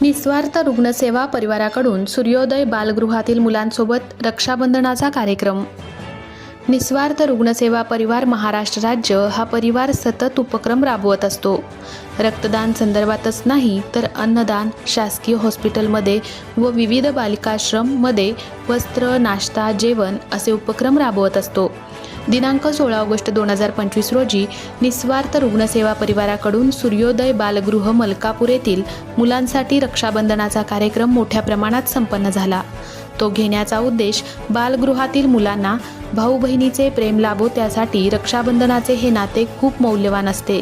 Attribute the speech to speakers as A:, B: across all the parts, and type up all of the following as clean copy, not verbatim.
A: निस्वार्थ रुग्णसेवा परिवाराकडून सूर्योदय बालगृहातील मुलांसोबत रक्षाबंधनाचा कार्यक्रम। निस्वार्थ रुग्णसेवा परिवार महाराष्ट्र राज्य हा परिवार सतत उपक्रम राबवत असतो। रक्तदान संदर्भातच नाही तर अन्नदान, शासकीय हॉस्पिटलमध्ये व विविध बालिकाश्रममध्ये वस्त्र, नाश्ता, जेवण असे उपक्रम राबवत असतो। दिनांक 16 ऑगस्ट 2025 रोजी निस्वार्थ रुग्णसेवा परिवाराकडून सूर्योदय बालगृह मलकापूर येथील मुलांसाठी रक्षाबंधनाचा कार्यक्रम मोठ्या प्रमाणात संपन्न झाला। तो घेण्याचा उद्देश बालगृहातील मुलांना भाऊ बहिणीचे प्रेम लाभो त्यासाठी रक्षाबंधनाचे हे नाते खूप मौल्यवान असते।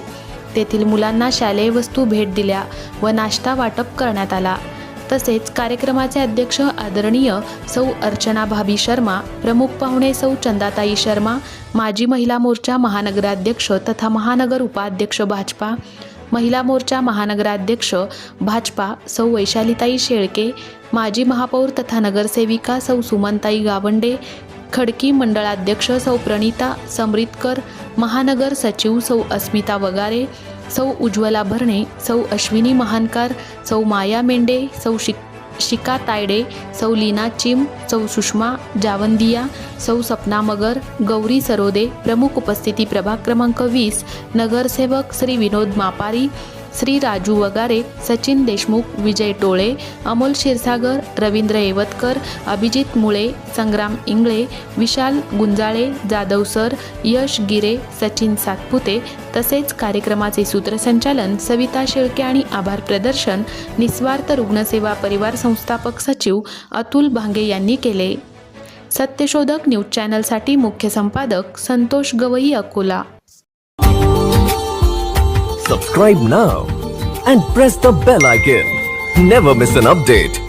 A: तेथील मुलांना शालेय वस्तू भेट दिल्या व नाश्ता वाटप करण्यात आला। तसेच कार्यक्रमाचे अध्यक्ष आदरणीय सौ अर्चना भाभी शर्मा, प्रमुख पाहुणे सौ चंदाताई शर्मा, माजी महिला मोर्चा महानगराध्यक्ष तथा महानगर उपाध्यक्ष भाजपा, महिला मोर्चा महानगराध्यक्ष भाजपा सौ वैशालीताई शेळके, माजी महापौर तथा नगरसेविका सौ सुमनताई गावंडे, खडकी मंडळाध्यक्ष सौ प्रणिता समरितकर, महानगर सचिव सौ अस्मिता वगारे, सौ उज्ज्वला भरणे, सौ अश्विनी महानकार, सौ माया मेंढे, सौ शिका तायडे, सौ लीना चिम, सौ सुषमा जावंदिया, सौ सपना मगर, गौरी सरोदे। प्रमुख उपस्थिती प्रभाग क्रमांक 20 नगरसेवक श्री विनोद मापारी, श्री राजू वगारे, सचिन देशमुख, विजय टोळे, अमोल क्षीरसागर, रवींद्र येवतकर, अभिजित मुळे, संग्राम इंगळे, विशाल गुंजाळे, जाधव सर, यश गिरे, सचिन सातपुते। तसेच कार्यक्रमाचे सूत्रसंचालन सविता शेळके आणि आभार प्रदर्शन निस्वार्थ रुग्णसेवा परिवार संस्थापक सचिव अतुल भांगे यांनी केले। सत्यशोधक न्यूज चॅनलसाठी मुख्य संपादक Santosh Gavai, Akola.
B: Subscribe now and press the bell icon. Never miss an update.